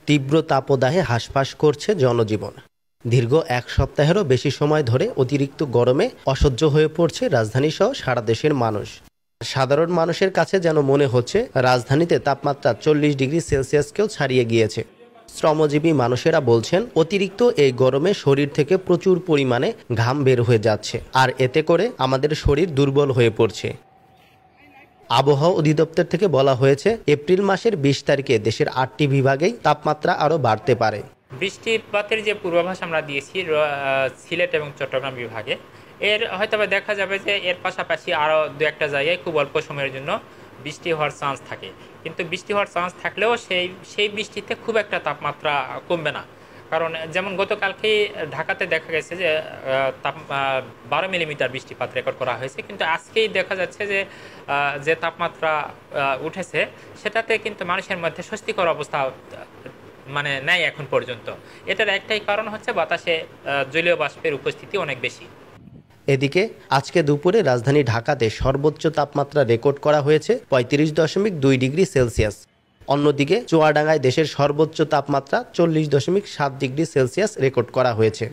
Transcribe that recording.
তীব্র তাপদাহে হাঁসফাঁস করছে জনজীবন। দীর্ঘ এক সপ্তাহেরও বেশি সময় ধরে অতিরিক্ত গরমে অসহ্য হয়ে পড়ছে রাজধানীসহ সারা দেশের মানুষ। সাধারণ মানুষের কাছে যেন মনে হচ্ছে রাজধানীতে তাপমাত্রা 40 ডিগ্রি সেলসিয়াসকেও ছাড়িয়ে গিয়েছে। শ্রমজীবী মানুষেরা বলছেন, অতিরিক্ত এই গরমে শরীর থেকে প্রচুর পরিমাণে ঘাম বের হয়ে যাচ্ছে, আর এতে করে আমাদের শরীর দুর্বল হয়ে পড়ছে। আবহাওয়া অধিদপ্তর থেকে বলা হয়েছে, এপ্রিল মাসের 20 তারিখে দেশের 8টি বিভাগেই তাপমাত্রা আরও বাড়তে পারে। বৃষ্টিপাতের যে পূর্বাভাস আমরা দিয়েছি সিলেট এবং চট্টগ্রাম বিভাগে, এর হয়তো দেখা যাবে যে এর পাশাপাশি আরও দু একটা জায়গায় খুব অল্প সময়ের জন্য বৃষ্টি হওয়ার চান্স থাকে। কিন্তু বৃষ্টি হওয়ার চান্স থাকলেও সেই বৃষ্টিতে খুব একটা তাপমাত্রা কমবে না। কারণ যেমন গতকালকেই ঢাকাতে দেখা গেছে যে 12 মিলিমিটার বৃষ্টিপাত রেকর্ড করা হয়েছে, কিন্তু আজকেই দেখা যাচ্ছে যে তাপমাত্রা উঠেছে সেটাতে কিন্তু মানুষের মধ্যে স্বস্তিকর অবস্থা নেই এখন পর্যন্ত। এটার একটাই কারণ হচ্ছে বাতাসে জলীয় বাষ্পের উপস্থিতি অনেক বেশি। এদিকে আজকে দুপুরে রাজধানী ঢাকাতে সর্বোচ্চ তাপমাত্রা রেকর্ড করা হয়েছে 35.2 ডিগ্রি সেলসিয়াস। অন্যদিকে চুয়াডাঙ্গায় দেশের সর্বোচ্চ তাপমাত্রা 40.7 ডিগ্রি সেলসিয়াস রেকর্ড করা হয়েছে।